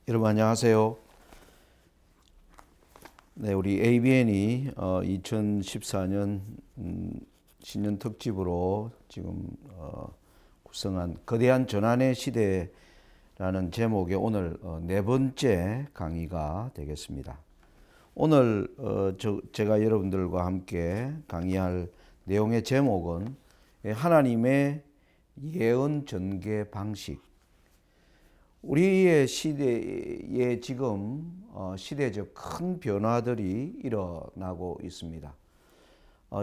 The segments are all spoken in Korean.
여러분 안녕하세요. 네, 우리 ABN이 2014년 신년 특집으로 지금 구성한 거대한 전환의 시대라는 제목의 오늘 네 번째 강의가 되겠습니다. 오늘 제가 여러분들과 함께 강의할 내용의 제목은 하나님의 예언 전개 방식. 우리의 시대에 지금 시대적 큰 변화들이 일어나고 있습니다.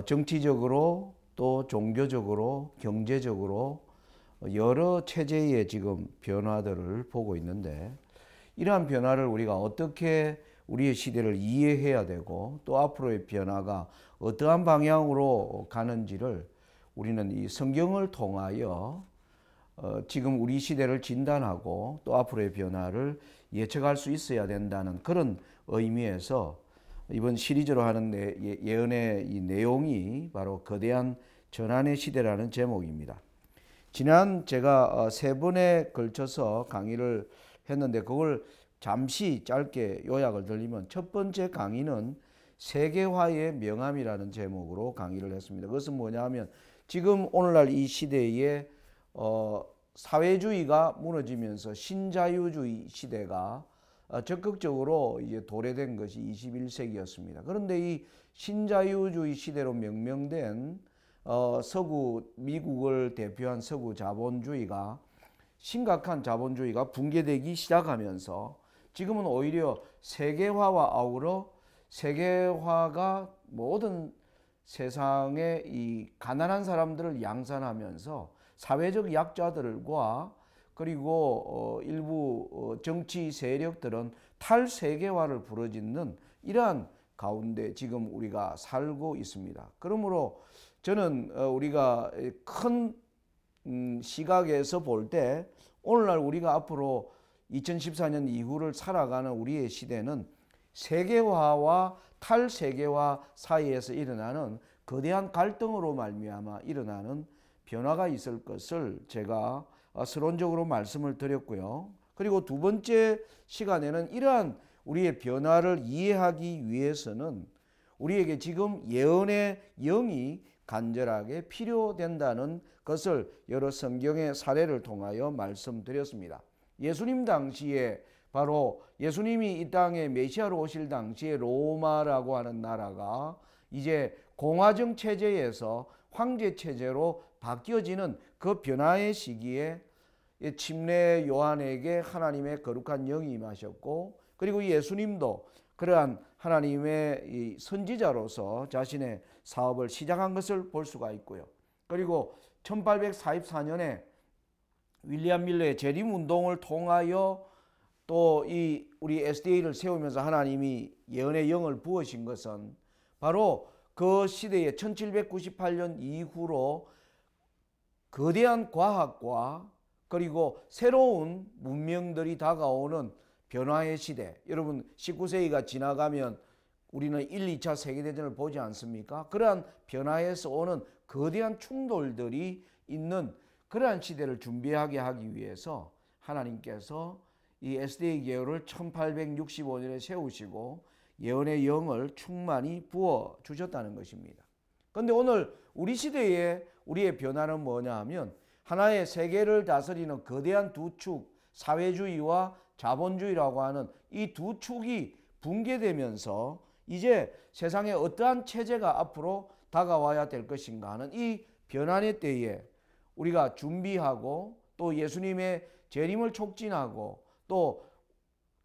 정치적으로 또 종교적으로 경제적으로 여러 체제의 지금 변화들을 보고 있는데, 이러한 변화를 우리가 어떻게 우리의 시대를 이해해야 되고 또 앞으로의 변화가 어떠한 방향으로 가는지를 우리는 이 성경을 통하여 지금 우리 시대를 진단하고 또 앞으로의 변화를 예측할 수 있어야 된다는 그런 의미에서 이번 시리즈로 하는 예언의 이 내용이 바로 거대한 전환의 시대라는 제목입니다. 지난 제가 세 번에 걸쳐서 강의를 했는데, 그걸 잠시 짧게 요약을 드리면, 첫 번째 강의는 세계화의 명암이라는 제목으로 강의를 했습니다. 그것은 뭐냐 하면, 지금 오늘날 이 시대에 사회주의가 무너지면서 신자유주의 시대가 적극적으로 이제 도래된 것이 21세기였습니다. 그런데 이 신자유주의 시대로 명명된 서구 미국을 대표한 서구 자본주의가 심각한 자본주의가 붕괴되기 시작하면서 지금은 오히려 세계화와 아우러 세계화가 모든 세상의 이 가난한 사람들을 양산하면서 사회적 약자들과 그리고 일부 정치 세력들은 탈세계화를 부르짖는 이러한 가운데 지금 우리가 살고 있습니다. 그러므로 저는 우리가 큰 시각에서 볼 때 오늘날 우리가 앞으로 2014년 이후를 살아가는 우리의 시대는 세계화와 탈세계화 사이에서 일어나는 거대한 갈등으로 말미암아 일어나는 변화가 있을 것을 제가 서론적으로 말씀을 드렸고요. 그리고 두 번째 시간에는 이러한 우리의 변화를 이해하기 위해서는 우리에게 지금 예언의 영이 간절하게 필요된다는 것을 여러 성경의 사례를 통하여 말씀드렸습니다. 예수님 당시에, 바로 예수님이 이 땅에 메시아로 오실 당시에 로마라고 하는 나라가 이제 공화정 체제에서 황제 체제로 바뀌어지는 그 변화의 시기에 침례 요한에게 하나님의 거룩한 영이 임하셨고, 그리고 예수님도 그러한 하나님의 선지자로서 자신의 사업을 시작한 것을 볼 수가 있고요. 그리고 1844년에 윌리엄 밀러의 재림운동을 통하여 또 이 우리 SDA를 세우면서 하나님이 예언의 영을 부으신 것은 바로 그 시대에 1798년 이후로 거대한 과학과 그리고 새로운 문명들이 다가오는 변화의 시대. 여러분 19세기가 지나가면 우리는 1, 2차 세계대전을 보지 않습니까? 그러한 변화에서 오는 거대한 충돌들이 있는 그러한 시대를 준비하게 하기 위해서 하나님께서 이 SDA 계열을 1865년에 세우시고 예언의 영을 충만히 부어주셨다는 것입니다. 그런데 오늘 우리 시대에 우리의 변화는 뭐냐 하면, 하나의 세계를 다스리는 거대한 두 축, 사회주의와 자본주의라고 하는 이 두 축이 붕괴되면서 이제 세상에 어떠한 체제가 앞으로 다가와야 될 것인가 하는 이 변환의 때에 우리가 준비하고 또 예수님의 재림을 촉진하고 또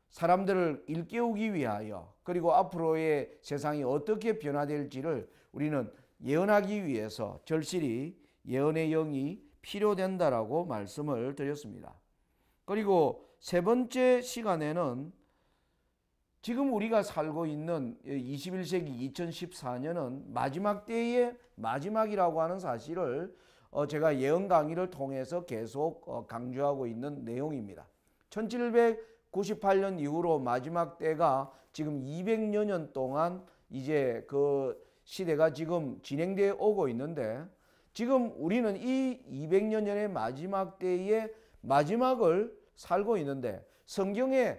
사람들을 일깨우기 위하여, 그리고 앞으로의 세상이 어떻게 변화될지를 우리는 예언하기 위해서 절실히 예언의 영이 필요된다라고 말씀을 드렸습니다. 그리고 세 번째 시간에는 지금 우리가 살고 있는 21세기 2014년은 마지막 때의 마지막이라고 하는 사실을 제가 예언 강의를 통해서 계속 강조하고 있는 내용입니다. 1798년 이후로 마지막 때가 지금 200여 년 동안 이제 그 시대가 지금 진행되어 오고 있는데, 지금 우리는 이 200여 년의 마지막 때의 마지막을 살고 있는데, 성경에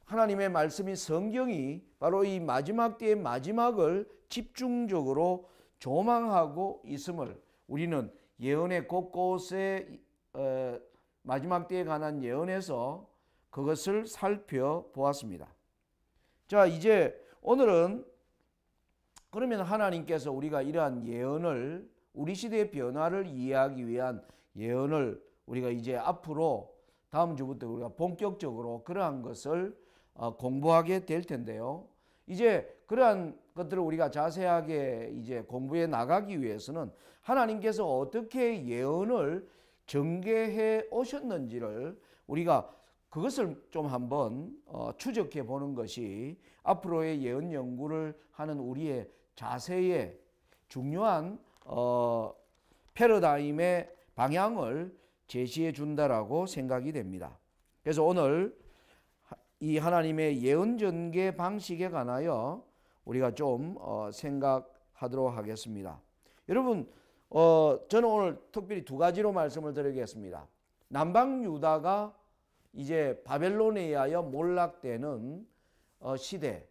하나님의 말씀인 성경이 바로 이 마지막 때의 마지막을 집중적으로 조망하고 있음을 우리는 예언의 곳곳에 마지막 때에 관한 예언에서 그것을 살펴보았습니다. 자, 이제 오늘은 그러면 하나님께서 우리가 이러한 예언을 우리 시대의 변화를 이해하기 위한 예언을 우리가 이제 앞으로 다음 주부터 우리가 본격적으로 그러한 것을 공부하게 될 텐데요. 이제 그러한 것들을 우리가 자세하게 이제 공부해 나가기 위해서는 하나님께서 어떻게 예언을 전개해 오셨는지를 우리가 그것을 좀 한번 추적해 보는 것이 앞으로의 예언 연구를 하는 우리의 자세의 중요한 패러다임의 방향을 제시해 준다라고 생각이 됩니다. 그래서 오늘 이 하나님의 예언 전개 방식에 관하여 우리가 좀 생각하도록 하겠습니다. 여러분, 저는 오늘 특별히 두 가지로 말씀을 드리겠습니다. 남방 유다가 이제 바벨론에 의하여 몰락되는 시대,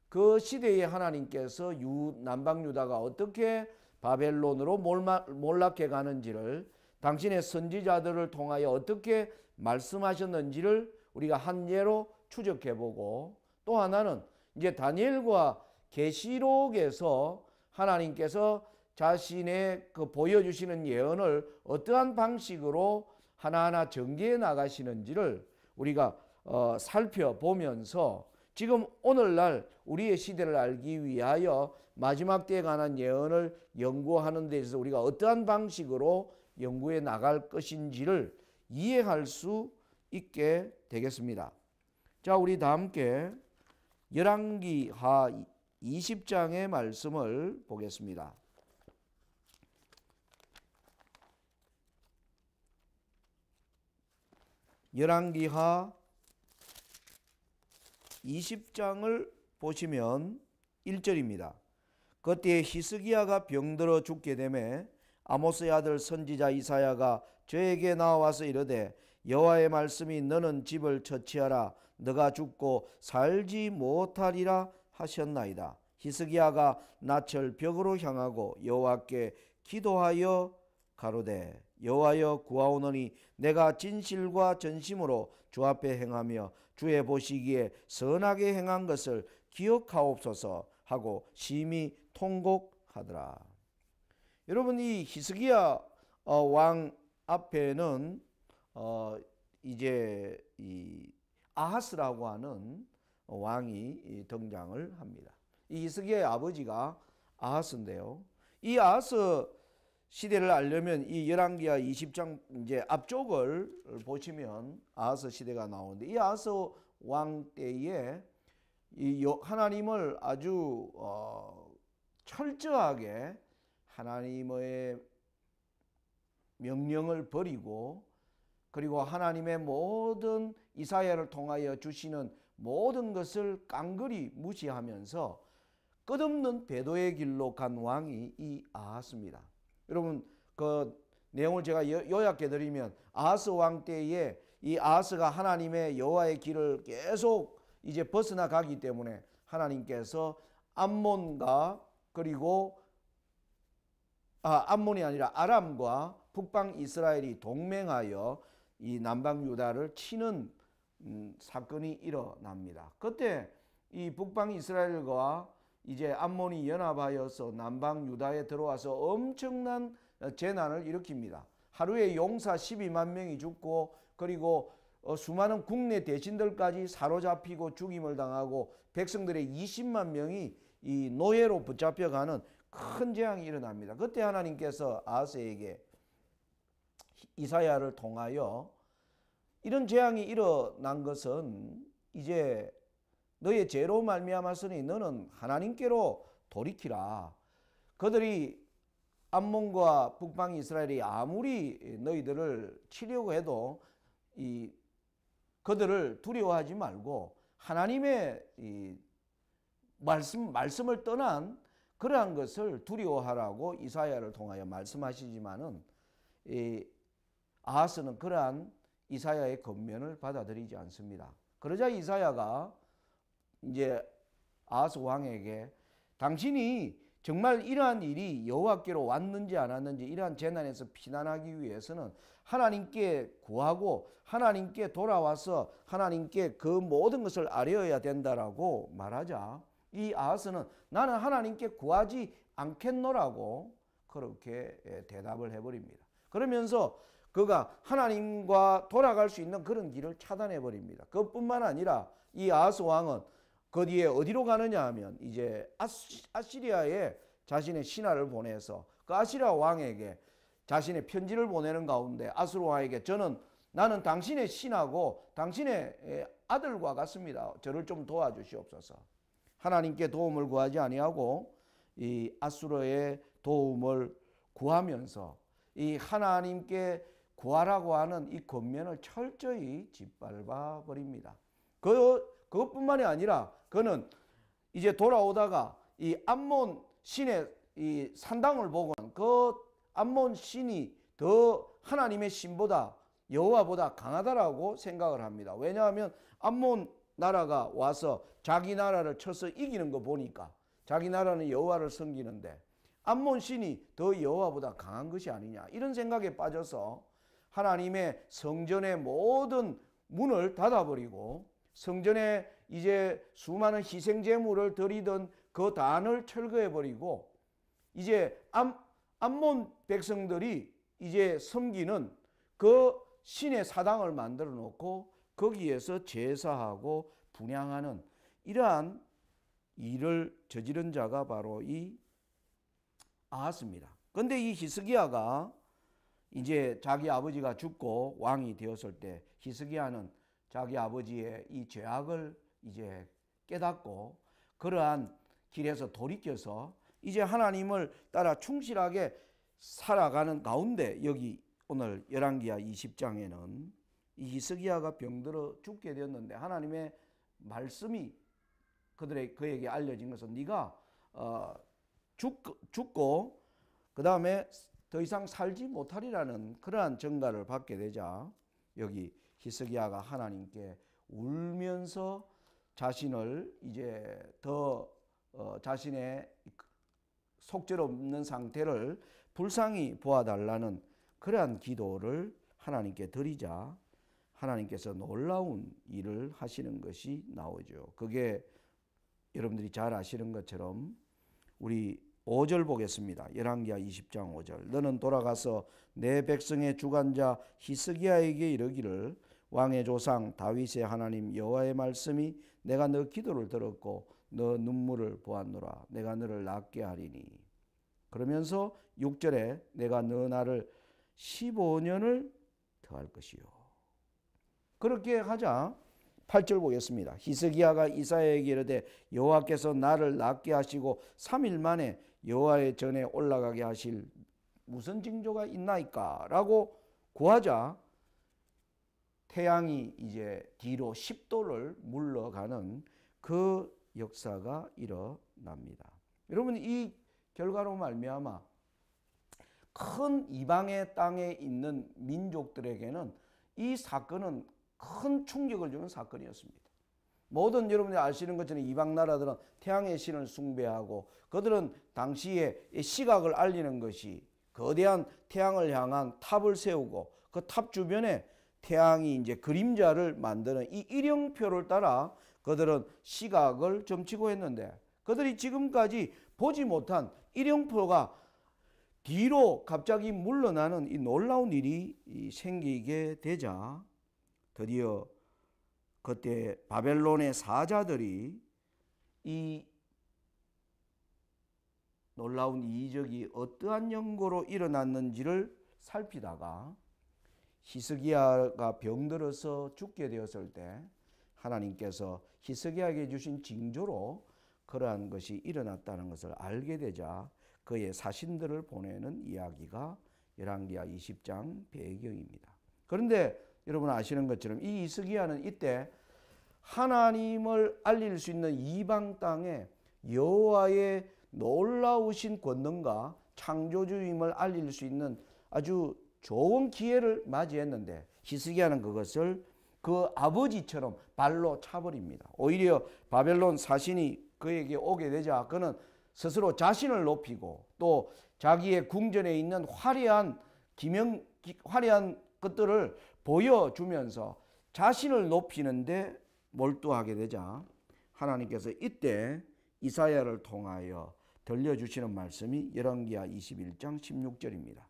그 시대에 하나님께서 남방 유다가 어떻게 바벨론으로 몰락해 가는지를 당신의 선지자들을 통하여 어떻게 말씀하셨는지를 우리가 한 예로 추적해보고, 또 하나는 이제 다니엘과 계시록에서 하나님께서 자신의 그 보여주시는 예언을 어떠한 방식으로 하나하나 전개해 나가시는지를 우리가 살펴보면서 지금 오늘날 우리의 시대를 알기 위하여 마지막 때에 관한 예언을 연구하는 데 있어서 우리가 어떠한 방식으로 연구해 나갈 것인지를 이해할 수 있게 되겠습니다. 자, 우리 다 함께 열왕기하 20장의 말씀을 보겠습니다. 열왕기하 20장을 보시면 1절입니다. 그때 히스기야가 병들어 죽게 되매 아모스의 아들 선지자 이사야가 저에게 나와서 이르되 여호와의 말씀이 너는 집을 처치하라 너가 죽고 살지 못하리라 하셨나이다. 히스기야가 나철 벽으로 향하고 여호와께 기도하여 가로되 여호와여 구하오노니 내가 진실과 전심으로 주 앞에 행하며 주의 보시기에 선하게 행한 것을 기억하옵소서 하고 심히 통곡하더라. 여러분, 이 히스기야 왕 앞에는 이제 이 아하스라고 하는 왕이 등장을 합니다. 이 히스기야의 아버지가 아하스인데요. 이 아하스 시대를 알려면 이 열왕기하 20장 이제 앞쪽을 보시면 아하스 시대가 나오는데, 이 아하스 왕 때에 이 하나님을 아주 철저하게 하나님의 명령을 버리고, 그리고 하나님의 모든 이사야를 통하여 주시는 모든 것을 깡그리 무시하면서 끝없는 배도의 길로 간 왕이 이 아하스입니다. 여러분, 그 내용을 제가 요약해 드리면 아하스 왕 때에 이 아하스가 하나님의 여호와의 길을 계속 이제 벗어나 가기 때문에 하나님께서 암몬과 그리고 암몬이 아니라 아람과 북방 이스라엘이 동맹하여 이 남방 유다를 치는 사건이 일어납니다. 그때 이 북방 이스라엘과 이제 암몬이 연합하여서 남방 유다에 들어와서 엄청난 재난을 일으킵니다. 하루에 용사 12만 명이 죽고, 그리고 수많은 국내 대신들까지 사로잡히고 죽임을 당하고 백성들의 20만 명이 이 노예로 붙잡혀가는 큰 재앙이 일어납니다. 그때 하나님께서 아하스에게 이사야를 통하여 이런 재앙이 일어난 것은 이제 너의 죄로 말미암았으니 너는 하나님께로 돌이키라. 그들이 암몬과 북방 이스라엘이 아무리 너희들을 치려고 해도 그들을 두려워하지 말고 하나님의 말씀을 떠난 그러한 것을 두려워하라고 이사야를 통하여 말씀하시지만은 아하스는 그러한 이사야의 권면을 받아들이지 않습니다. 그러자 이사야가 이제 아하스 왕에게 당신이 정말 이러한 일이 여호와께로 왔는지 안 왔는지 이러한 재난에서 피난하기 위해서는 하나님께 구하고 하나님께 돌아와서 하나님께 그 모든 것을 아뢰어야 된다라고 말하자 이 아하스는 나는 하나님께 구하지 않겠노라고 그렇게 대답을 해버립니다. 그러면서 그가 하나님과 돌아갈 수 있는 그런 길을 차단해 버립니다. 그것뿐만 아니라 이 아하스 왕은 그 뒤에 어디로 가느냐 하면 이제 아시리아에 자신의 신하를 보내서 그 아시리아 왕에게 자신의 편지를 보내는 가운데 아수르 왕에게 나는 당신의 신하고 당신의 아들과 같습니다. 저를 좀 도와주시옵소서. 하나님께 도움을 구하지 아니하고 이 아수르의 도움을 구하면서 이 하나님께 구하라고 하는 이 권면을 철저히 짓밟아 버립니다. 그것뿐만이 아니라 그는 이제 돌아오다가 이 암몬 신의 이 산당을 보고는 그 암몬 신이 더 하나님의 신보다 여호와보다 강하다라고 생각을 합니다. 왜냐하면 암몬 나라가 와서 자기 나라를 쳐서 이기는 거 보니까 자기 나라는 여호와를 섬기는데 암몬 신이 더 여호와보다 강한 것이 아니냐 이런 생각에 빠져서 하나님의 성전의 모든 문을 닫아버리고 성전에 이제 수많은 희생 제물을 드리던 그 단을 철거해버리고 이제 암몬 백성들이 이제 섬기는 그 신의 사당을 만들어 놓고 거기에서 제사하고 분향하는 이러한 일을 저지른 자가 바로 이 아하스입니다. 그런데 이 히스기야가 이제 자기 아버지가 죽고 왕이 되었을 때 히스기야는 자기 아버지의 이 죄악을 이제 깨닫고 그러한 길에서 돌이켜서 이제 하나님을 따라 충실하게 살아가는 가운데 여기 오늘 열왕기하 20장에는 이 히스기야가 병들어 죽게 되었는데 하나님의 말씀이 그에게 알려진 것은 네가 죽고 그 다음에 더 이상 살지 못하리라는 그러한 증가를 받게 되자 여기 히스기야가 하나님께 울면서 자신을 이제 더 자신의 속절없는 상태를 불쌍히 보아달라는 그러한 기도를 하나님께 드리자 하나님께서 놀라운 일을 하시는 것이 나오죠. 그게 여러분들이 잘 아시는 것처럼 우리 5절 보겠습니다. 열왕기하 20장 5절. 너는 돌아가서 내 백성의 주관자 히스기야에게 이르기를 왕의 조상 다윗의 하나님 여호와의 말씀이 내가 너 기도를 들었고 너 눈물을 보았노라. 내가 너를 낫게 하리니. 그러면서 6절에 내가 너 나를 15년을 더할 것이요. 그렇게 하자 8절 보겠습니다. 히스기야가 이사야에게 이르되 여호와께서 나를 낫게 하시고 3일 만에 여호와의 전에 올라가게 하실 무슨 징조가 있나이까? 라고 구하자 태양이 이제 뒤로 10도를 물러가는 그 역사가 일어납니다. 여러분 이 결과로 말미암아 큰 이방의 땅에 있는 민족들에게는 이 사건은 큰 충격을 주는 사건이었습니다. 모든 여러분들이 아시는 것처럼 이방 나라들은 태양의 신을 숭배하고 그들은 당시에 시각을 알리는 것이 거대한 태양을 향한 탑을 세우고 그 탑 주변에 태양이 이제 그림자를 만드는 이 일형표를 따라 그들은 시각을 점치고 했는데 그들이 지금까지 보지 못한 일형표가 뒤로 갑자기 물러나는 이 놀라운 일이 생기게 되자 드디어 그때 바벨론의 사자들이 이 놀라운 이적이 어떠한 연고로 일어났는지를 살피다가 히스기야가 병들어서 죽게 되었을 때 하나님께서 히스기야에게 주신 징조로 그러한 것이 일어났다는 것을 알게 되자 그의 사신들을 보내는 이야기가 열왕기하 20장 배경입니다. 그런데 여러분 아시는 것처럼 이 히스기야는 이때 하나님을 알릴 수 있는 이방 땅에 여호와의 놀라우신 권능과 창조주임을 알릴 수 있는 아주 좋은 기회를 맞이했는데 히스기야는 그것을 그 아버지처럼 발로 차버립니다. 오히려 바벨론 사신이 그에게 오게 되자 그는 스스로 자신을 높이고 또 자기의 궁전에 있는 화려한 것들을 보여주면서 자신을 높이는데 몰두하게 되자 하나님께서 이때 이사야를 통하여 들려주시는 말씀이 열왕기하 21장 16절입니다.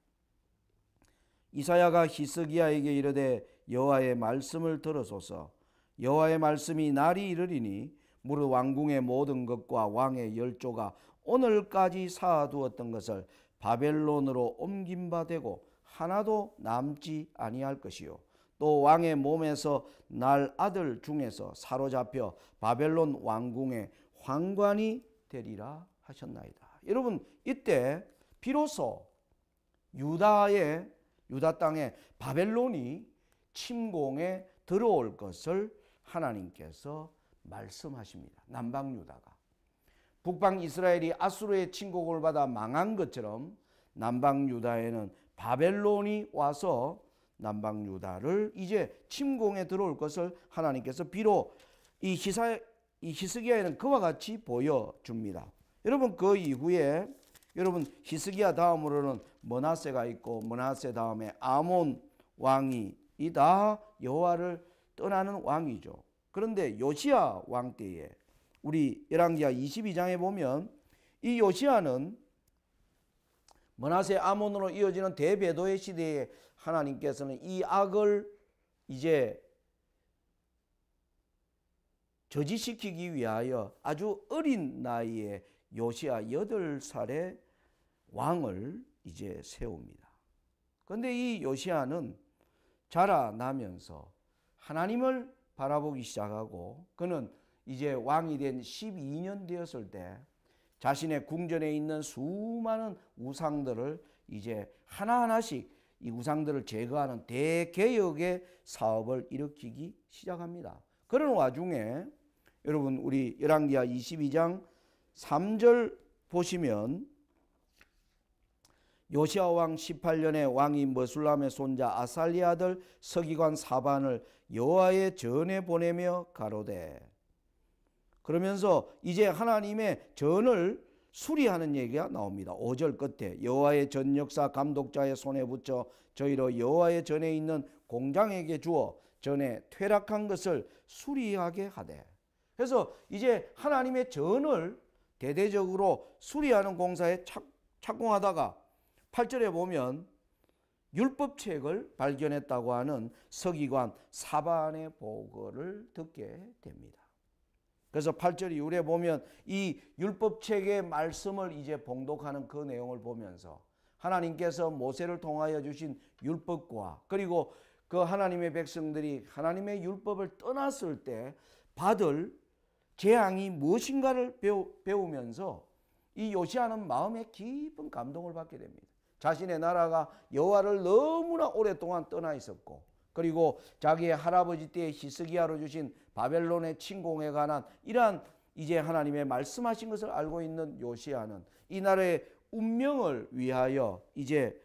이사야가 히스기야에게 이르되 여호와의 말씀을 들으소서. 여호와의 말씀이 날이 이르리니 무릇 왕궁의 모든 것과 왕의 열조가 오늘까지 쌓아두었던 것을 바벨론으로 옮긴 바 되고 하나도 남지 아니할 것이요 또 왕의 몸에서 날 아들 중에서 사로잡혀 바벨론 왕궁의 황관이 되리라 하셨나이다. 여러분, 이때 비로소 유다 땅에 바벨론이 침공에 들어올 것을 하나님께서 말씀하십니다. 남방 유다가 북방 이스라엘이 아수르의 침공을 받아 망한 것처럼 남방 유다에는 바벨론이 와서 남방 유다를 이제 침공에 들어올 것을 하나님께서 비록 이 히스기야에는 그와 같이 보여줍니다. 여러분, 그 이후에 여러분 히스기야 다음으로는 므낫세가 있고 므낫세 다음에 아몬 왕이 이 다 여호와를 떠나는 왕이죠. 그런데 요시야 왕 때에 우리 열왕기하 22장에 보면 이 요시야는 므낫세 아몬으로 이어지는 대배도의 시대에 하나님께서는 이 악을 이제 저지시키기 위하여 아주 어린 나이에 요시야 8살의 왕을 이제 세웁니다. 그런데 이 요시야는 자라나면서 하나님을 바라보기 시작하고 그는 이제 왕이 된 12년 되었을 때 자신의 궁전에 있는 수많은 우상들을 이제 하나하나씩 이 우상들을 제거하는 대개혁의 사업을 일으키기 시작합니다. 그런 와중에 여러분 우리 열왕기하 22장 3절 보시면 요시야 왕 18년에 왕이 머술람의 손자 아살리아 아들 서기관 사반을 여호와의 전에 보내며 가로되, 그러면서 이제 하나님의 전을 수리하는 얘기가 나옵니다. 5절 끝에 여호와의 전 역사 감독자의 손에 붙여 저희로 여호와의 전에 있는 공장에게 주어 전에 퇴락한 것을 수리하게 하되. 그래서 이제 하나님의 전을 대대적으로 수리하는 공사에 착공하다가 8절에 보면 율법책을 발견했다고 하는 서기관 사반의 보고를 듣게 됩니다. 그래서 8절 이후에 보면 이 율법책의 말씀을 이제 봉독하는 그 내용을 보면서 하나님께서 모세를 통하여 주신 율법과 그리고 그 하나님의 백성들이 하나님의 율법을 떠났을 때 받을 재앙이 무엇인가를 배우면서 이 요시야는 마음에 깊은 감동을 받게 됩니다. 자신의 나라가 여호와를 너무나 오랫동안 떠나 있었고 그리고 자기의 할아버지 때의 히스기야로 주신 바벨론의 침공에 관한 이러한 이제 하나님의 말씀하신 것을 알고 있는 요시야는 이 나라의 운명을 위하여 이제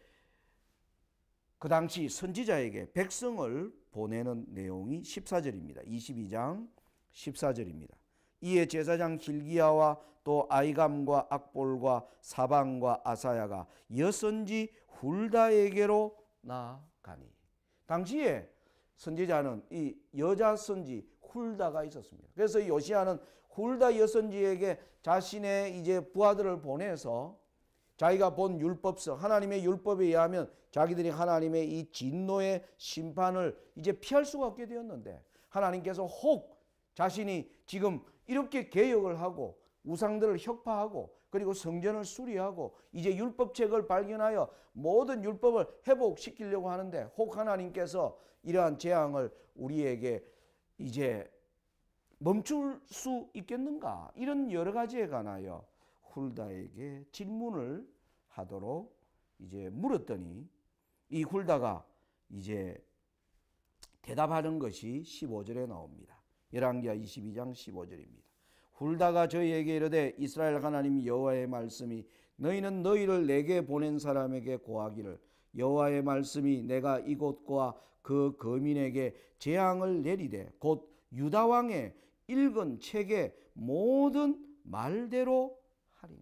그 당시 선지자에게 백성을 보내는 내용이 14절입니다. 22장 14절입니다. 이에 제사장 hil기야와 또 아이감과 악볼과 사방과 아사야가 여선지 훌다에게로 나아가니. 당시에 선지자는 이 여자 선지 훌다가 있었습니다. 그래서 요시야는 훌다 여선지에게 자신의 이제 부하들을 보내서 자기가 본 율법서 하나님의 율법에 의하면 자기들이 하나님의 이 진노의 심판을 이제 피할 수가 없게 되었는데 하나님께서 혹 자신이 지금 이렇게 개혁을 하고 우상들을 혁파하고 그리고 성전을 수리하고 이제 율법책을 발견하여 모든 율법을 회복시키려고 하는데 혹 하나님께서 이러한 재앙을 우리에게 이제 멈출 수 있겠는가? 이런 여러 가지에 관하여 훌다에게 질문을 하도록 이제 물었더니 이 훌다가 이제 대답하는 것이 15절에 나옵니다. 열왕기하 22장 15절입니다. 훌다가 저희에게 이르되 이스라엘 하나님 여호와의 말씀이 너희는 너희를 내게 보낸 사람에게 고하기를 여호와의 말씀이 내가 이곳과 그 거민에게 재앙을 내리되 곧 유다 왕의 읽은 책의 모든 말대로 하리니.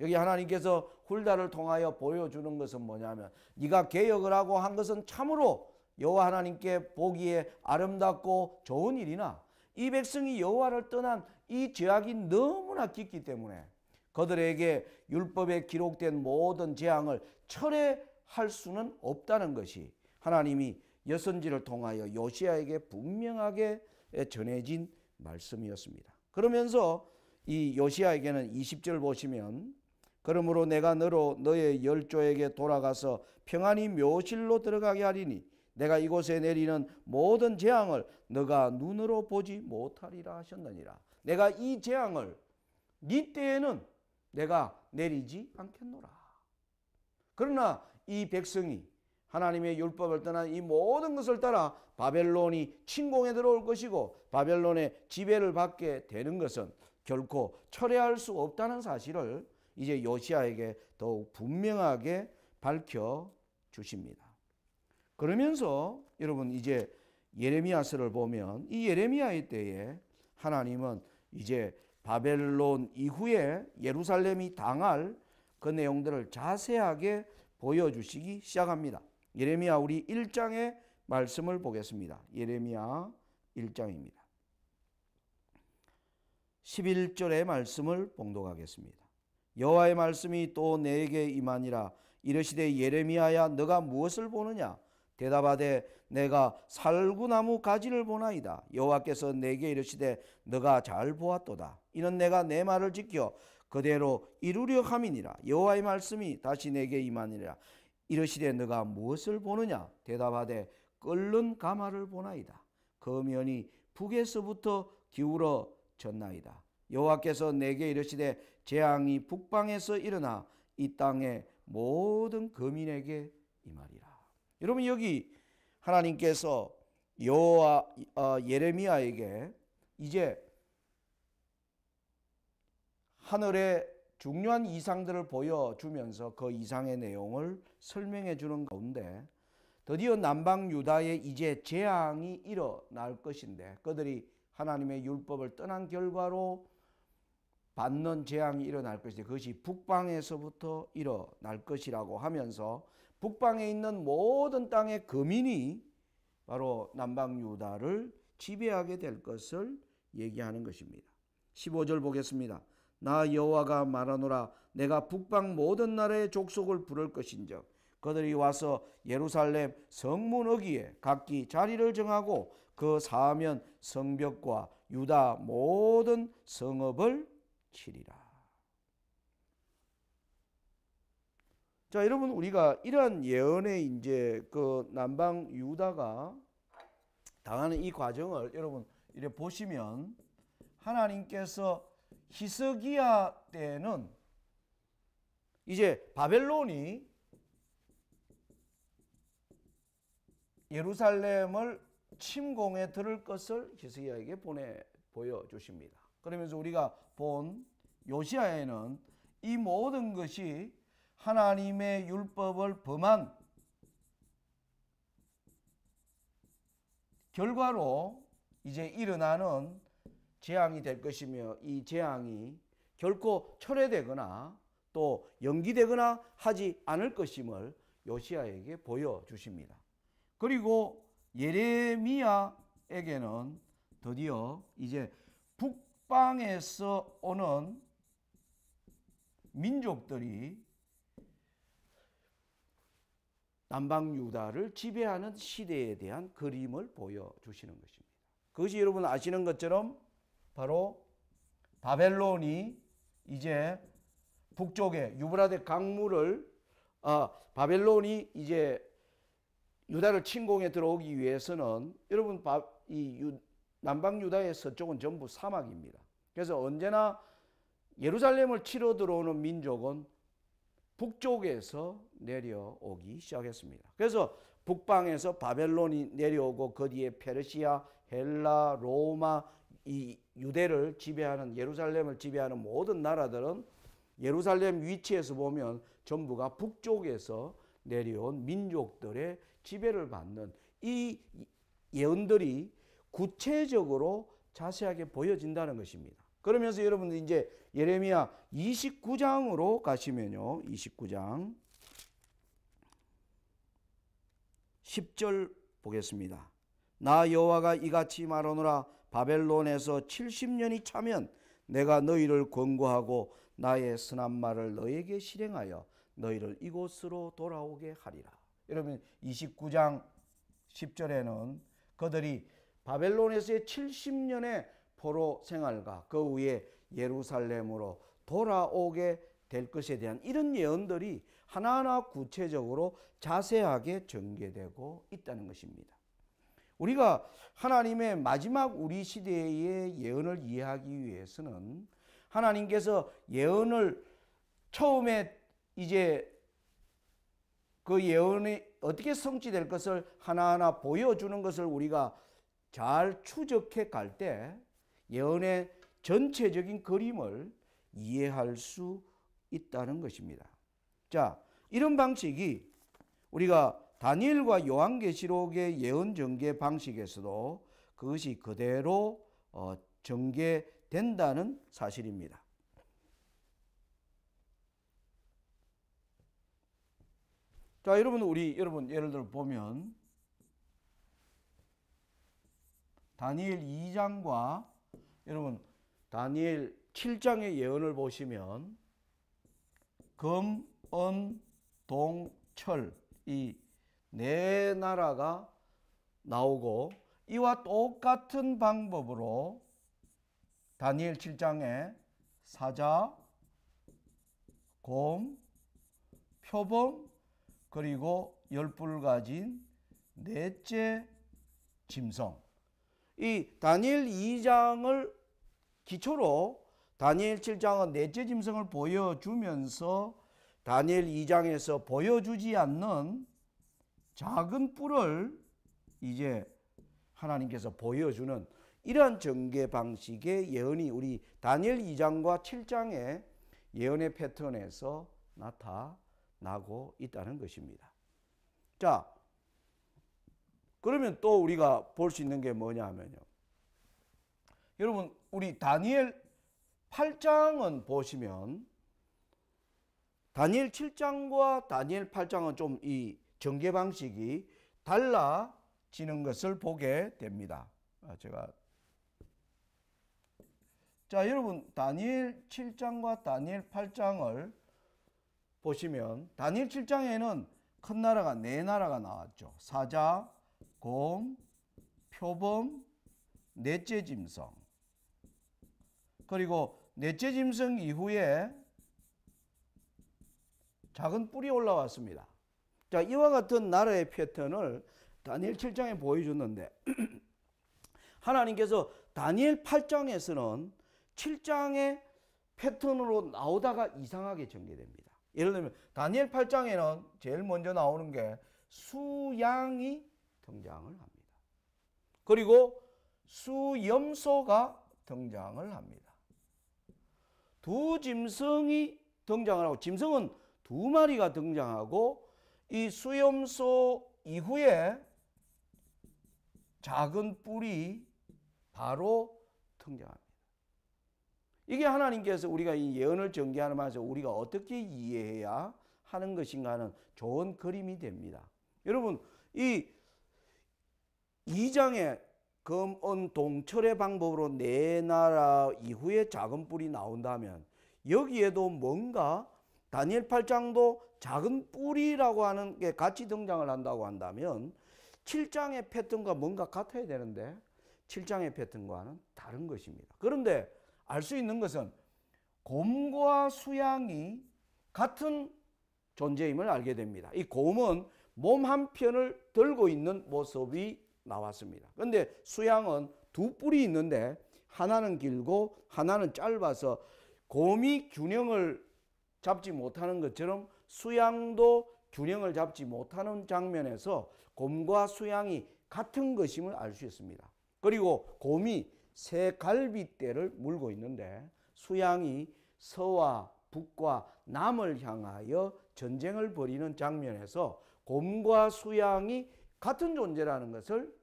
여기 하나님께서 훌다를 통하여 보여주는 것은 뭐냐면 네가 개혁을 하고 한 것은 참으로 여호와 하나님께 보기에 아름답고 좋은 일이나 이 백성이 여호와를 떠난 이 죄악이 너무나 깊기 때문에 그들에게 율법에 기록된 모든 재앙을 철회할 수는 없다는 것이 하나님이 여선지를 통하여 요시야에게 분명하게 전해진 말씀이었습니다. 그러면서 이 요시야에게는 20절 보시면 그러므로 내가 너로 너의 열조에게 돌아가서 평안히 묘실로 들어가게 하리니 내가 이곳에 내리는 모든 재앙을 너가 눈으로 보지 못하리라 하셨느니라. 내가 이 재앙을 네 때에는 내가 내리지 않겠노라. 그러나 이 백성이 하나님의 율법을 떠난 이 모든 것을 따라 바벨론이 침공에 들어올 것이고 바벨론의 지배를 받게 되는 것은 결코 철회할 수 없다는 사실을 이제 요시야에게 더욱 분명하게 밝혀 주십니다. 그러면서 여러분 이제 예레미야서를 보면 이 예레미야의 때에 하나님은 이제 바벨론 이후에 예루살렘이 당할 그 내용들을 자세하게 보여주시기 시작합니다. 예레미야 우리 1장의 말씀을 보겠습니다. 예레미야 1장입니다. 11절의 말씀을 봉독하겠습니다. 여호와의 말씀이 또 내게 임하니라. 이르시되 예레미야야 너가 무엇을 보느냐? 대답하되 내가 살구나무 가지를 보나이다. 여호와께서 내게 이르시되 너가 잘 보았도다. 이는 내가 내 말을 지켜 그대로 이루려 함이니라. 여호와의 말씀이 다시 내게 임하니라. 이르시되 너가 무엇을 보느냐? 대답하되 끓는 가마를 보나이다. 그 면이 북에서부터 기울어졌나이다. 여호와께서 내게 이르시되 재앙이 북방에서 일어나 이 땅의 모든 거민에게 임하리라. 여러분 여기 하나님께서 예레미야에게 이제 하늘의 중요한 이상들을 보여주면서 그 이상의 내용을 설명해 주는 가운데 드디어 남방 유다에 이제 재앙이 일어날 것인데 그들이 하나님의 율법을 떠난 결과로 받는 재앙이 일어날 것인데 그것이 북방에서부터 일어날 것이라고 하면서 북방에 있는 모든 땅의 거민이 바로 남방 유다를 지배하게 될 것을 얘기하는 것입니다. 15절 보겠습니다. 나 여호와가 말하노라. 내가 북방 모든 나라의 족속을 부를 것인즉 그들이 와서 예루살렘 성문 어귀에 각기 자리를 정하고 그 사면 성벽과 유다 모든 성읍을 치리라. 자, 여러분 우리가 이러한 예언의 이제 그 남방 유다가 당하는 이 과정을 여러분 이렇게 보시면 하나님께서 히스기야 때는 이제 바벨론이 예루살렘을 침공에 들을 것을 히스기야에게 보여주십니다. 그러면서 우리가 본 요시야에는 이 모든 것이 하나님의 율법을 범한 결과로 이제 일어나는 재앙이 될 것이며 이 재앙이 결코 철회되거나 또 연기되거나 하지 않을 것임을 요시야에게 보여주십니다. 그리고 예레미야에게는 드디어 이제 북방에서 오는 민족들이 남방 유다를 지배하는 시대에 대한 그림을 보여주시는 것입니다. 그것이 여러분 아시는 것처럼 바로 바벨론이 이제 북쪽에 유브라데 강물을 바벨론이 이제 유다를 침공해 들어오기 위해서는 여러분 남방 유다의 서쪽은 전부 사막입니다. 그래서 언제나 예루살렘을 치러 들어오는 민족은 북쪽에서 내려오기 시작했습니다. 그래서 북방에서 바벨론이 내려오고 그 뒤에 페르시아, 헬라, 로마, 이 유대를 지배하는 예루살렘을 지배하는 모든 나라들은 예루살렘 위치에서 보면 전부가 북쪽에서 내려온 민족들의 지배를 받는 이 예언들이 구체적으로 자세하게 보여진다는 것입니다. 그러면서 여러분들 이제 예레미야 29장으로 가시면요. 29장 10절 보겠습니다. 나 여호와가 이같이 말하노라. 바벨론에서 70년이 차면 내가 너희를 권고하고 나의 선한 말을 너에게 실행하여 너희를 이곳으로 돌아오게 하리라. 여러분 29장 10절에는 그들이 바벨론에서의 70년의 포로 생활과 그 후에 예루살렘으로 돌아오게 될 것에 대한 이런 예언들이 하나하나 구체적으로 자세하게 전개되고 있다는 것입니다. 우리가 하나님의 마지막 우리 시대의 예언을 이해하기 위해서는 하나님께서 예언을 처음에 이제 그 예언이 어떻게 성취될 것을 하나하나 보여주는 것을 우리가 잘 추적해 갈 때 예언의 전체적인 그림을 이해할 수 있다는 것입니다. 자, 이런 방식이 우리가 다니엘과 요한계시록의 예언 전개 방식에서도 그것이 그대로 전개된다는 사실입니다. 자, 여러분 예를 들어 보면 다니엘 2장과 여러분 다니엘 7장의 예언을 보시면 금, 은, 동, 철 이 네 나라가 나오고 이와 똑같은 방법으로 다니엘 7장에 사자, 곰, 표범 그리고 열뿔 가진 넷째 짐승 이 다니엘 2장을 기초로 다니엘 7장은 넷째 짐승을 보여주면서 다니엘 2장에서 보여주지 않는 작은 뿔을 이제 하나님께서 보여주는 이러한 전개 방식의 예언이 우리 다니엘 2장과 7장의 예언의 패턴에서 나타나고 있다는 것입니다. 자, 그러면 또 우리가 볼 수 있는 게 뭐냐 하면요. 여러분 우리 다니엘 8장은 보시면 다니엘 7장과 다니엘 8장은 좀 이 전개 방식이 달라지는 것을 보게 됩니다. 자, 여러분 다니엘 7장과 다니엘 8장을 보시면 다니엘 7장에는 큰 나라가 네 나라가 나왔죠. 사자, 곰, 표범, 넷째 짐승. 그리고 넷째 짐승 이후에 작은 뿔이 올라왔습니다. 자, 이와 같은 나라의 패턴을 다니엘 7장에 보여줬는데 하나님께서 다니엘 8장에서는 7장의 패턴으로 나오다가 이상하게 전개됩니다. 예를 들면 다니엘 8장에는 제일 먼저 나오는 게 수양이 등장을 합니다. 그리고 수염소가 등장을 합니다. 두 짐승이 등장을 하고 짐승은 두 마리가 등장하고 이 수염소 이후에 작은 뿔이 바로 등장합니다. 이게 하나님께서 우리가 이 예언을 전개하면서 우리가 어떻게 이해해야 하는 것인가 하는 좋은 그림이 됩니다. 여러분 이 2장에 금, 은, 동, 철의 방법으로 네 나라 이후에 작은 뿔이 나온다면 여기에도 뭔가 다니엘 8장도 작은 뿔이라고 하는 게 같이 등장을 한다고 한다면 7장의 패턴과 뭔가 같아야 되는데 7장의 패턴과는 다른 것입니다. 그런데 알 수 있는 것은 곰과 수양이 같은 존재임을 알게 됩니다. 이 곰은 몸 한편을 들고 있는 모습이 나왔습니다. 그런데 수양은 두 뿔이 있는데 하나는 길고 하나는 짧아서 곰이 균형을 잡지 못하는 것처럼 수양도 균형을 잡지 못하는 장면에서 곰과 수양이 같은 것임을 알 수 있습니다. 그리고 곰이 새 갈빗대를 물고 있는데 수양이 서와 북과 남을 향하여 전쟁을 벌이는 장면에서 곰과 수양이 같은 존재라는 것을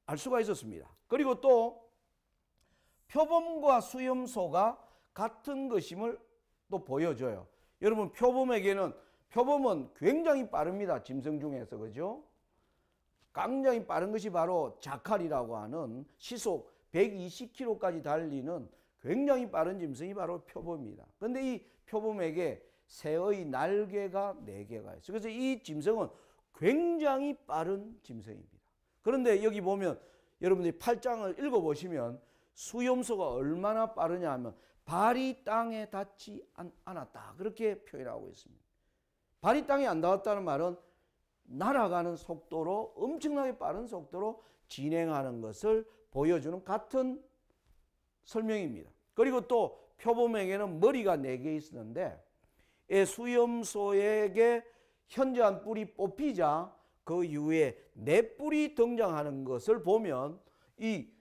알 수가 있었습니다. 그리고 또 표범과 수염소가 같은 것임을 또 보여줘요. 여러분, 표범은 굉장히 빠릅니다. 짐승 중에서. 그죠? 굉장히 빠른 것이 바로 자칼이라고 하는 시속 120km까지 달리는 굉장히 빠른 짐승이 바로 표범입니다. 그런데 이 표범에게 새의 날개가 4개가 있어요. 그래서 이 짐승은 굉장히 빠른 짐승입니다. 그런데 여기 보면 여러분들이 8장을 읽어보시면 수염소가 얼마나 빠르냐 하면 발이 땅에 닿지 않았다. 그렇게 표현하고 있습니다. 발이 땅에 안 닿았다는 말은 날아가는 속도로, 엄청나게 빠른 속도로 진행하는 것을 보여주는 같은 설명입니다. 그리고 또 표범에게는 머리가 4개 있었는데 수염소에게 현저한 뿔이 뽑히자 그 이후에 4뿔이 등장하는 것을 보면 이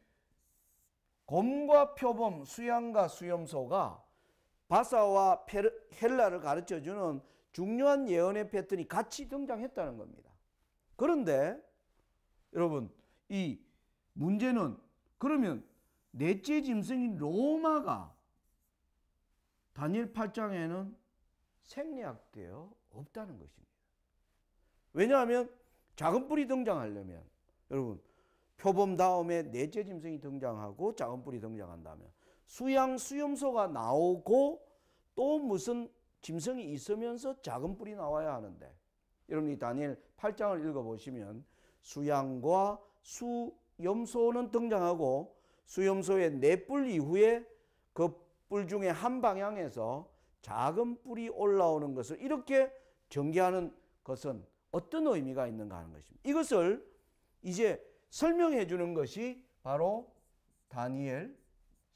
곰과 표범, 수양과 수염소가 바사와 헬라를 가르쳐주는 중요한 예언의 패턴이 같이 등장했다는 겁니다. 그런데 여러분, 이 문제는 그러면 넷째 짐승인 로마가 다니엘 8장에는 생략되어 없다는 것입니다. 왜냐하면 작은 뿔이 등장하려면 여러분, 표범 다음에 넷째 짐승이 등장하고 작은 뿔이 등장한다면 수양, 수염소가 나오고 또 무슨 짐승이 있으면서 작은 뿔이 나와야 하는데, 여러분이 다니엘 8장을 읽어보시면 수양과 수염소는 등장하고 수염소의 4뿔 이후에 그 뿔 중에 한 방향에서 작은 뿔이 올라오는 것을 이렇게 전개하는 것은 어떤 의미가 있는가 하는 것입니다. 이것을 이제 설명해 주는 것이 바로 다니엘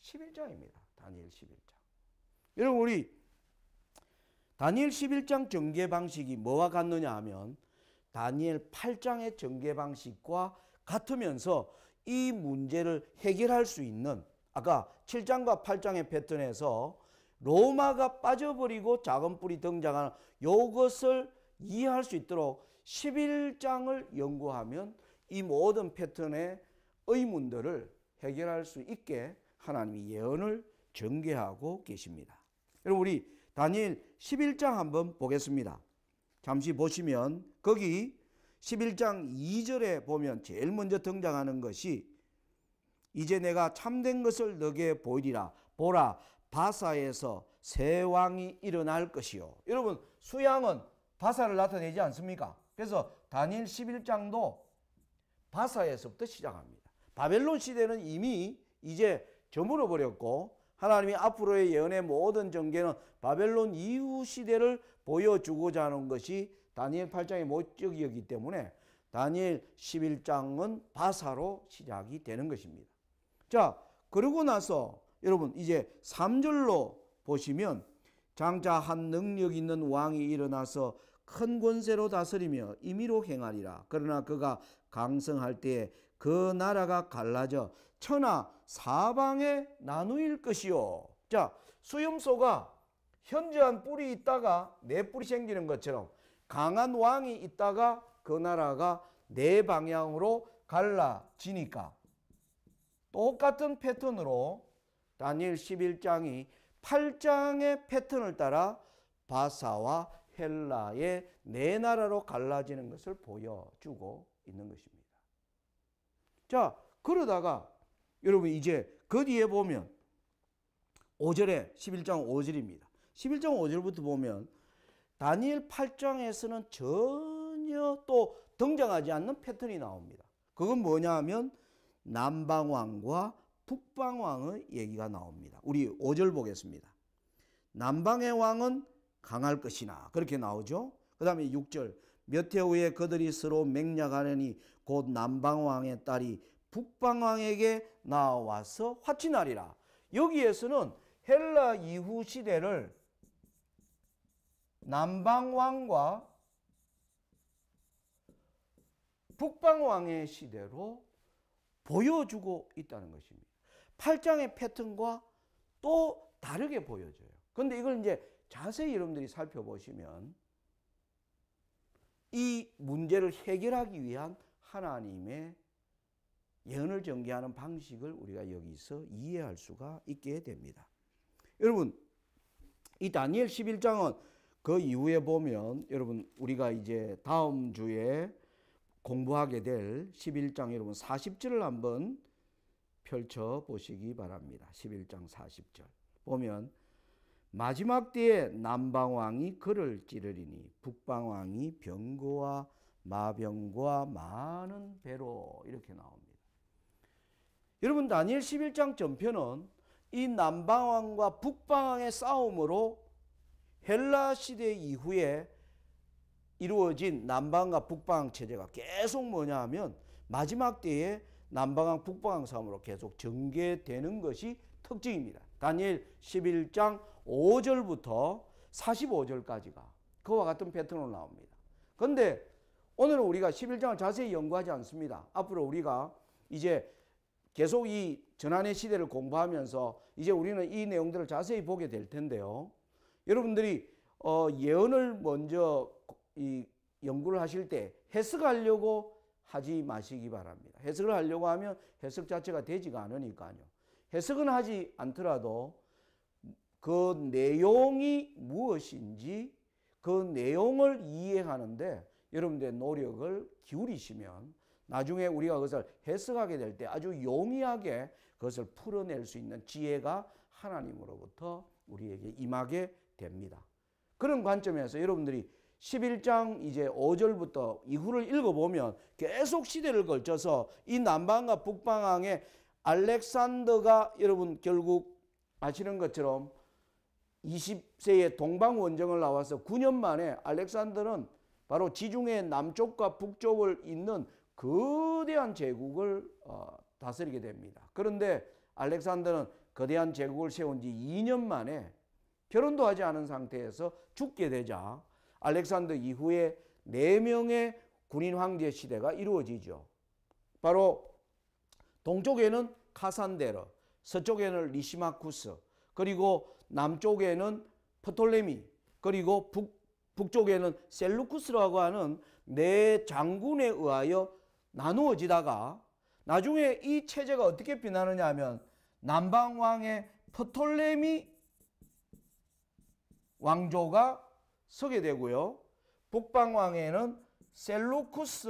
11장입니다. 다니엘 11장. 여러분, 우리 다니엘 11장 전개 방식이 뭐와 같느냐 하면 다니엘 8장의 전개 방식과 같으면서 이 문제를 해결할 수 있는, 아까 7장과 8장의 패턴에서 로마가 빠져버리고 작은 뿔이 등장하는 이것을 이해할 수 있도록 11장을 연구하면 이 모든 패턴의 의문들을 해결할 수 있게 하나님이 예언을 전개하고 계십니다. 여러분, 우리 다니엘 11장 한번 보겠습니다. 잠시 보시면 거기 11장 2절에 보면 제일 먼저 등장하는 것이 이제 내가 참된 것을 너게 보이리라. 보라, 바사에서 새 왕이 일어날 것이요. 여러분, 수양은 바사를 나타내지 않습니까? 그래서 다니엘 11장도 바사에서부터 시작합니다. 바벨론 시대는 이미 이제 저물어 버렸고 하나님이 앞으로의 예언의 모든 전개는 바벨론 이후 시대를 보여주고자 하는 것이 다니엘 8장의 목적이었기 때문에 다니엘 11장은 바사로 시작이 되는 것입니다. 자, 그러고 나서 여러분 이제 3절로 보시면 장차 한 능력 있는 왕이 일어나서 큰 권세로 다스리며 임의로 행하리라. 그러나 그가 강성할 때에 그 나라가 갈라져 천하 사방에 나누일 것이요. 자, 수염소가 현저한 뿔이 있다가 4뿔이 생기는 것처럼 강한 왕이 있다가 그 나라가 4방향으로 갈라지니까 똑같은 패턴으로 다니엘 11장이 8장의 패턴을 따라 바사와 헬라의 4나라로 갈라지는 것을 보여주고 있는 것입니다. 자, 그러다가 여러분 이제 그 뒤에 보면 5절에 11장 5절입니다. 11장 5절부터 보면 다니엘 8장에서는 전혀 또 등장하지 않는 패턴이 나옵니다. 그건 뭐냐 하면 남방왕과 북방왕의 얘기가 나옵니다. 우리 5절 보겠습니다. 남방의 왕은 강할 것이나 그렇게 나오죠. 그 다음에 6절 몇 해 후에 그들이 서로 맹약하려니 곧 남방왕의 딸이 북방왕에게 나와서 화친하리라. 여기에서는 헬라 이후 시대를 남방왕과 북방왕의 시대로 보여주고 있다는 것입니다. 8장의 패턴과 또 다르게 보여져요. 그런데 이걸 이제 자세히 여러분들이 살펴보시면 이 문제를 해결하기 위한 하나님의 예언을 전개하는 방식을 우리가 여기서 이해할 수가 있게 됩니다. 여러분, 이 다니엘 11장은 그 이후에 보면 여러분 우리가 이제 다음 주에 공부하게 될 11장 여러분 40절을 한번 펼쳐 보시기 바랍니다. 11장 40절 보면 마지막 때에 남방왕이 그를 찌르리니 북방왕이 병거와 마병과 많은 배로 이렇게 나옵니다. 여러분 다니엘 11장 전편은 이 남방왕과 북방왕의 싸움으로 헬라 시대 이후에 이루어진 남방과 북방 체제가 계속 뭐냐 하면 마지막 때에 남방왕 북방왕 싸움으로 계속 전개되는 것이 특징입니다. 다니엘 11장 5절부터 45절까지가 그와 같은 패턴으로 나옵니다. 그런데 오늘은 우리가 11장을 자세히 연구하지 않습니다. 앞으로 우리가 이제 계속 이 전환의 시대를 공부하면서 이제 우리는 이 내용들을 자세히 보게 될 텐데요. 여러분들이 예언을 먼저 이 연구를 하실 때 해석하려고 하지 마시기 바랍니다. 해석을 하려고 하면 해석 자체가 되지가 않으니까요. 해석은 하지 않더라도 그 내용이 무엇인지 그 내용을 이해하는데 여러분들의 노력을 기울이시면 나중에 우리가 그것을 해석하게 될 때 아주 용이하게 그것을 풀어낼 수 있는 지혜가 하나님으로부터 우리에게 임하게 됩니다. 그런 관점에서 여러분들이 11장 이제 5절부터 이후를 읽어보면 계속 시대를 걸쳐서 이 남방과 북방왕의 알렉산더가 여러분 결국 아시는 것처럼 20세에 동방원정을 나와서 9년 만에 알렉산더는 바로 지중해 남쪽과 북쪽을 잇는 거대한 제국을 다스리게 됩니다. 그런데 알렉산더는 거대한 제국을 세운 지 2년 만에 결혼도 하지 않은 상태에서 죽게 되자 알렉산더 이후에 4명의 군인 황제 시대가 이루어지죠. 바로 동쪽에는 카산데르, 서쪽에는 리시마쿠스, 그리고 남쪽에는 프톨레미, 그리고 북쪽에는 셀루쿠스라고 하는 4장군에 의하여 나누어지다가 나중에 이 체제가 어떻게 변하느냐 하면 남방왕의 프톨레미 왕조가 서게 되고요. 북방왕에는 셀루쿠스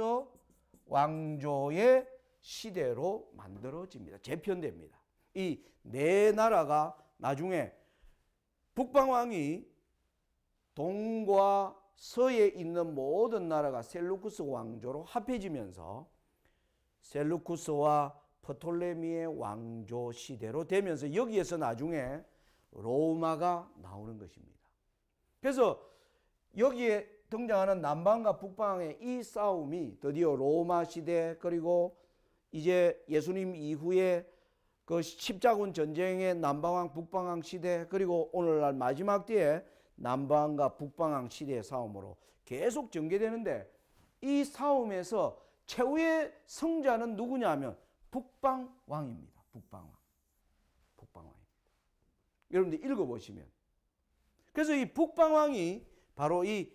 왕조의 시대로 만들어집니다. 재편됩니다. 이 4나라가 나중에 북방왕이 동과 서에 있는 모든 나라가 셀루쿠스 왕조로 합해지면서 셀루쿠스와 프톨레미의 왕조 시대로 되면서 여기에서 나중에 로마가 나오는 것입니다. 그래서 여기에 등장하는 남방과 북방의 이 싸움이 드디어 로마 시대 그리고 이제 예수님 이후에 그 십자군 전쟁의 남방왕 북방왕 시대 그리고 오늘날 마지막 때에 남방과 북방왕 시대의 싸움으로 계속 전개되는데 이 싸움에서 최후의 승자는 누구냐 하면 북방왕입니다. 북방왕입니다. 여러분들 읽어보시면 그래서 이 북방왕이 바로 이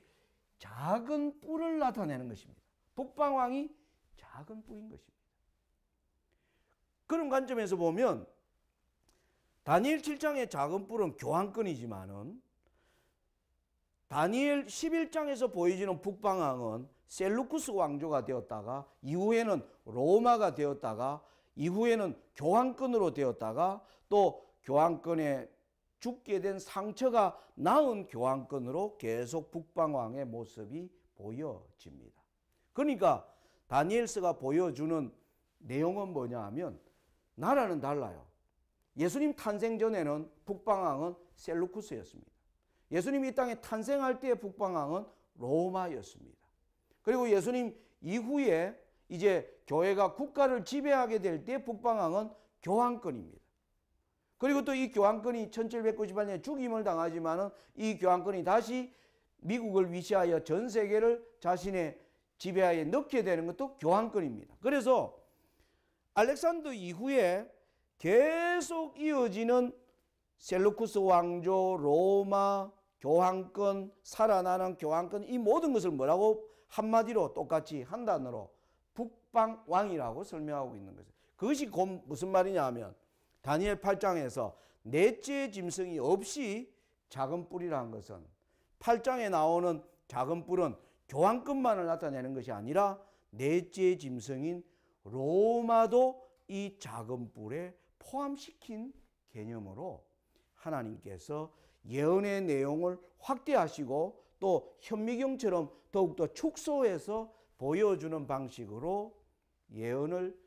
작은 뿔을 나타내는 것입니다. 북방왕이 작은 뿔인 것입니다. 그런 관점에서 보면 다니엘 7장의 작은 뿔은 교환권이지만은 다니엘 11장에서 보여지는 북방왕은 셀루쿠스 왕조가 되었다가 이후에는 로마가 되었다가 이후에는 교환권으로 되었다가 또 교환권에 죽게 된 상처가 나은 교환권으로 계속 북방왕의 모습이 보여집니다. 그러니까 다니엘서가 보여주는 내용은 뭐냐 하면 나라는 달라요. 예수님 탄생 전에는 북방왕은 셀루쿠스였습니다. 예수님이 이 땅에 탄생할 때의 북방왕은 로마였습니다. 그리고 예수님 이후에 이제 교회가 국가를 지배하게 될 때 북방왕은 교환권입니다. 그리고 또 이 교환권이 1798년에 죽임을 당하지만은 이 교환권이 다시 미국을 위시하여 전 세계를 자신의 지배하에 넣게 되는 것도 교환권입니다. 그래서 알렉산더 이후에 계속 이어지는 셀루쿠스 왕조, 로마, 교황권, 살아나는 교황권, 이 모든 것을 뭐라고 한마디로 똑같이 한 단어로 북방왕이라고 설명하고 있는 거죠. 그것이 곧 무슨 말이냐 하면 다니엘 8장에서 넷째 짐승이 없이 작은 뿔이라는 것은 8장에 나오는 작은 뿔은 교황권만을 나타내는 것이 아니라 넷째 짐승인 로마도 이 작은 뿔에 포함시킨 개념으로 하나님께서 예언의 내용을 확대하시고 또 현미경처럼 더욱더 축소해서 보여주는 방식으로 예언을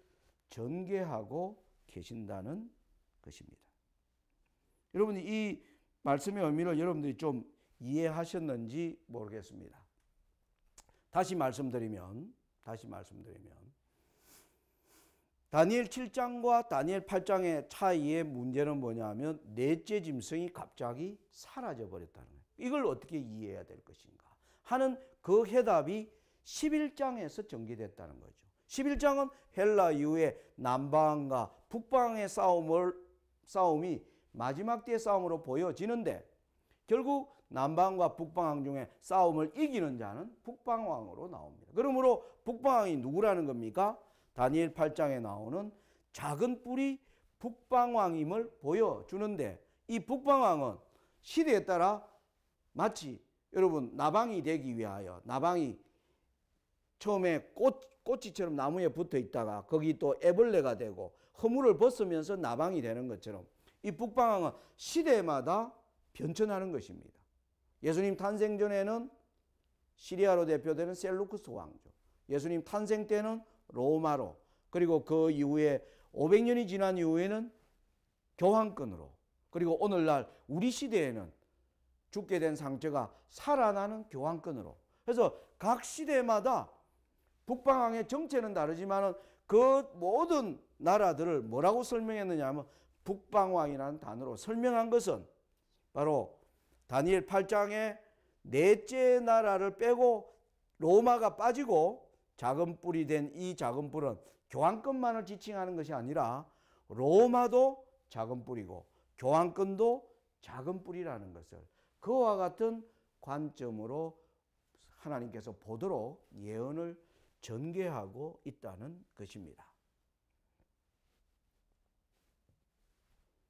전개하고 계신다는 것입니다. 여러분, 이 말씀의 의미를 여러분들이 좀 이해하셨는지 모르겠습니다. 다시 말씀드리면 다니엘 7장과 다니엘 8장의 차이의 문제는 뭐냐면 넷째 짐승이 갑자기 사라져 버렸다는 거예요. 이걸 어떻게 이해해야 될 것인가 하는 그 해답이 11장에서 전개됐다는 거죠. 11장은 헬라 이후에 남방과 북방의 싸움이 마지막 때의 싸움으로 보여지는데 결국 남방과 북방왕 중에 싸움을 이기는 자는 북방왕으로 나옵니다. 그러므로 북방왕이 누구라는 겁니까? 다니엘 8장에 나오는 작은 뿔이 북방왕임을 보여주는데 이 북방왕은 시대에 따라 마치 여러분 나방이 되기 위하여 나방이 처음에 꽃이처럼 나무에 붙어 있다가 거기 또 애벌레가 되고 허물을 벗으면서 나방이 되는 것처럼 이 북방왕은 시대마다 변천하는 것입니다. 예수님 탄생 전에는 시리아로 대표되는 셀루쿠스 왕조, 예수님 탄생 때는 로마로, 그리고 그 이후에 500년이 지난 이후에는 교황권으로, 그리고 오늘날 우리 시대에는 죽게 된 상처가 살아나는 교황권으로. 그래서 각 시대마다 북방왕의 정체는 다르지만 그 모든 나라들을 뭐라고 설명했느냐 하면 북방왕이라는 단어로 설명한 것은 바로 다니엘 8장에 넷째 나라를 빼고 로마가 빠지고 작은 뿔이 된 이 작은 뿔은 교황권만을 지칭하는 것이 아니라 로마도 작은 뿔이고 교황권도 작은 뿔이라는 것을 그와 같은 관점으로 하나님께서 보도록 예언을 전개하고 있다는 것입니다.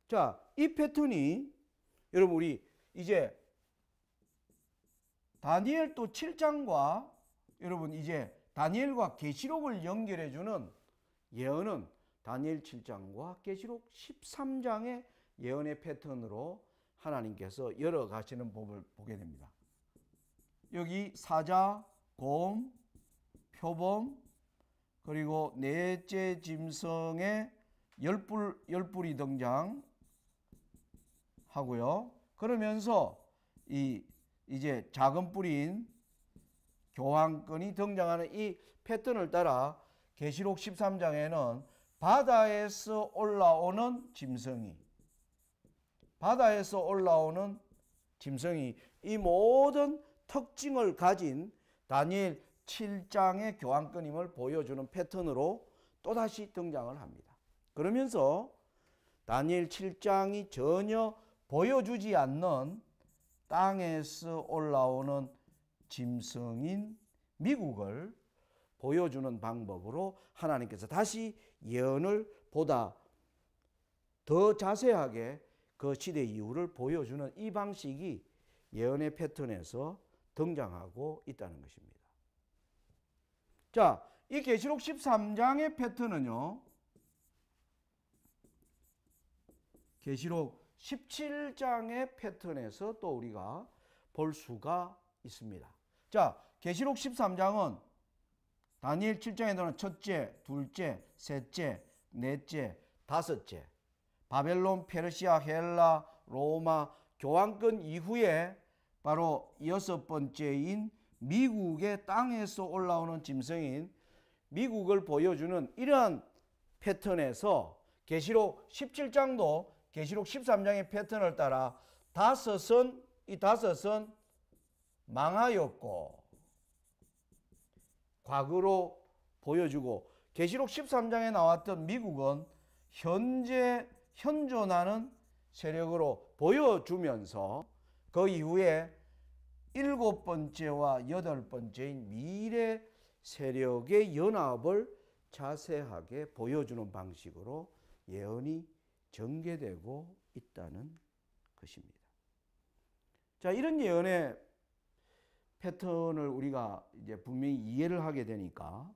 자, 이 패턴이 여러분 우리 이제 다니엘 또 7장과 여러분 이제 다니엘과 계시록을 연결해 주는 예언은 다니엘 7장과 계시록 13장의 예언의 패턴으로 하나님께서 열어가시는 법을 보게 됩니다. 여기 사자, 곰, 표범, 그리고 넷째 짐승의 열뿔이 등장하고요. 그러면서 이제 작은 뿔인 교황권이 등장하는 이 패턴을 따라 계시록 13장에는 바다에서 올라오는 짐승이 이 모든 특징을 가진 다니엘 7장의 교황권임을 보여주는 패턴으로 또다시 등장을 합니다. 그러면서 다니엘 7장이 전혀 보여주지 않는 땅에서 올라오는 짐승인 미국을 보여주는 방법으로 하나님께서 다시 예언을 보다 더 자세하게 그 시대 이후를 보여주는 이 방식이 예언의 패턴에서 등장하고 있다는 것입니다. 자, 이 계시록 13장의 패턴은요, 계시록 17장의 패턴에서 또 우리가 볼 수가 있습니다. 자, 계시록 13장은 다니엘 7장에는 첫째, 둘째, 셋째, 넷째, 다섯째 바벨론, 페르시아, 헬라, 로마 교황권 이후에 바로 여섯 번째인 미국의 땅에서 올라오는 짐승인 미국을 보여주는 이러한 패턴에서 계시록 17장도 계시록 13장의 패턴을 따라 이 다섯은 망하였고 과거로 보여주고 계시록 13장에 나왔던 미국은 현재 현존하는 세력으로 보여주면서 그 이후에 7번째와 8번째인 미래 세력의 연합을 자세하게 보여주는 방식으로 예언이 전개되고 있다는 것입니다. 자, 이런 예언의 패턴을 우리가 이제 분명히 이해를 하게 되니까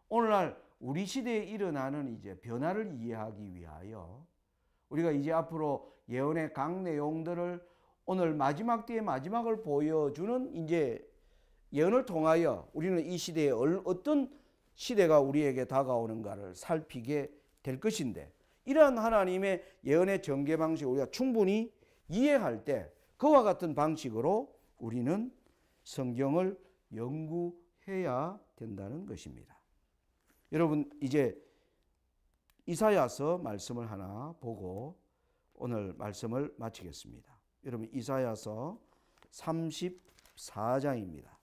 오늘날 우리 시대에 일어나는 이제 변화를 이해하기 위하여 우리가 이제 앞으로 예언의 각 내용들을 오늘 마지막 때의 마지막을 보여주는 이제 예언을 통하여 우리는 이 시대에 어떤 시대가 우리에게 다가오는가를 살피게 될 것인데, 이러한 하나님의 예언의 전개 방식을 우리가 충분히 이해할 때 그와 같은 방식으로 우리는 성경을 연구해야 된다는 것입니다. 여러분, 이제 이사야서 말씀을 하나 보고 오늘 말씀을 마치겠습니다. 여러분, 이사야서 34장입니다.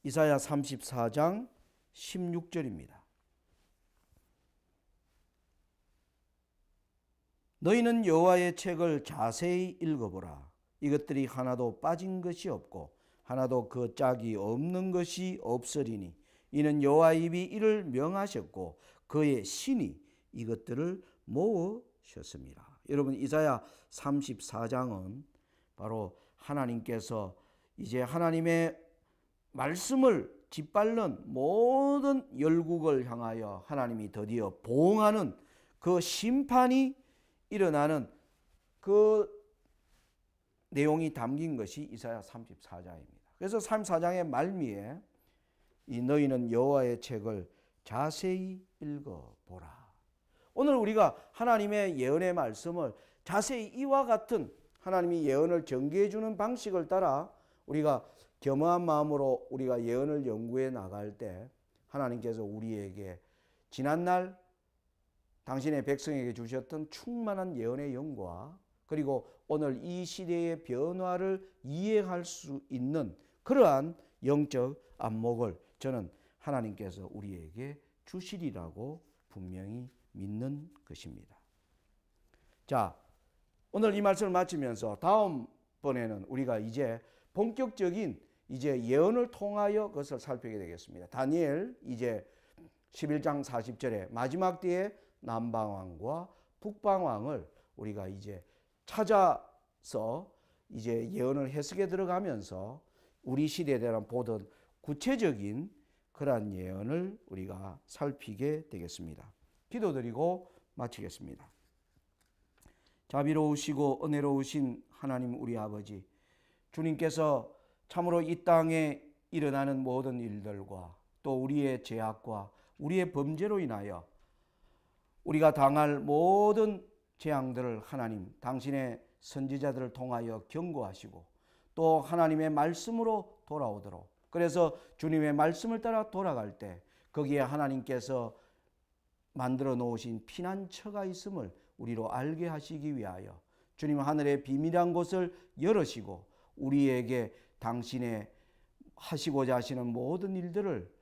이사야 34장 16절입니다. 너희는 여호와의 책을 자세히 읽어보라. 이것들이 하나도 빠진 것이 없고 하나도 그 짝이 없는 것이 없으리니 이는 여호와의 입이 이를 명하셨고 그의 신이 이것들을 모으셨습니다. 여러분, 이사야 34장은 바로 하나님께서 이제 하나님의 말씀을 짓밟는 모든 열국을 향하여 하나님이 드디어 보응하는 그 심판이 일어나는 그 내용이 담긴 것이 이사야 34장입니다. 그래서 34장의 말미에 이 너희는 여호와의 책을 자세히 읽어보라. 오늘 우리가 하나님의 예언의 말씀을 자세히 이와 같은 하나님이 예언을 전개해 주는 방식을 따라 우리가 겸허한 마음으로 우리가 예언을 연구해 나갈 때 하나님께서 우리에게 지난날 당신의 백성에게 주셨던 충만한 예언의 영과 그리고 오늘 이 시대의 변화를 이해할 수 있는 그러한 영적 안목을 저는 하나님께서 우리에게 주시리라고 분명히 믿는 것입니다. 자, 오늘 이 말씀을 마치면서 다음번에는 우리가 이제 본격적인 이제 예언을 통하여 그것을 살피게 되겠습니다. 다니엘 이제 11장 40절에 마지막 때에 남방왕과 북방왕을 우리가 이제 찾아서 이제 예언을 해석에 들어가면서 우리 시대에 대한 보던 구체적인 그러한 예언을 우리가 살피게 되겠습니다. 기도드리고 마치겠습니다. 자비로우시고 은혜로우신 하나님 우리 아버지, 주님께서 참으로 이 땅에 일어나는 모든 일들과 또 우리의 죄악과 우리의 범죄로 인하여 우리가 당할 모든 재앙들을 하나님 당신의 선지자들을 통하여 경고하시고 또 하나님의 말씀으로 돌아오도록, 그래서 주님의 말씀을 따라 돌아갈 때 거기에 하나님께서 만들어 놓으신 피난처가 있음을 우리로 알게 하시기 위하여 주님 하늘의 비밀한 곳을 열으시고 우리에게 당신의 하시고자 하시는 모든 일들을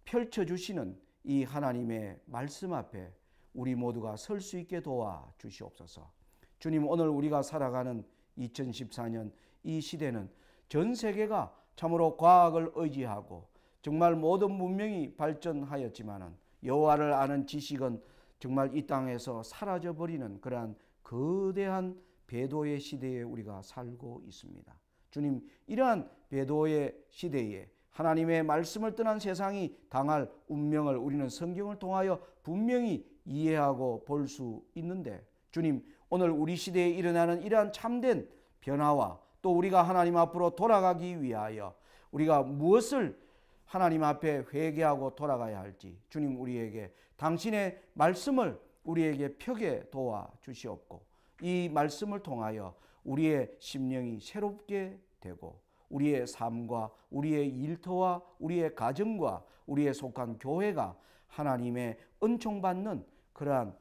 펼쳐주시는 이 하나님의 말씀 앞에 우리 모두가 설 수 있게 도와 주시옵소서. 주님, 오늘 우리가 살아가는 2014년 이 시대는 전 세계가 참으로 과학을 의지하고 정말 모든 문명이 발전하였지만은 여호와를 아는 지식은 정말 이 땅에서 사라져버리는 그러한 거대한 배도의 시대에 우리가 살고 있습니다. 주님, 이러한 배도의 시대에 하나님의 말씀을 떠난 세상이 당할 운명을 우리는 성경을 통하여 분명히 이해하고 볼 수 있는데, 주님, 오늘 우리 시대에 일어나는 이러한 참된 변화와 또 우리가 하나님 앞으로 돌아가기 위하여 우리가 무엇을 하나님 앞에 회개하고 돌아가야 할지 주님 우리에게 당신의 말씀을 우리에게 펴게 도와 주시옵고 이 말씀을 통하여 우리의 심령이 새롭게 되고 우리의 삶과 우리의 일터와 우리의 가정과 우리의 속한 교회가 하나님의 은총받는 그러한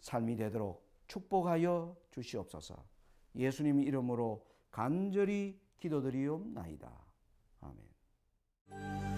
삶이 되도록 축복하여 주시옵소서. 예수님 이름으로 간절히 기도드리옵나이다. 아멘.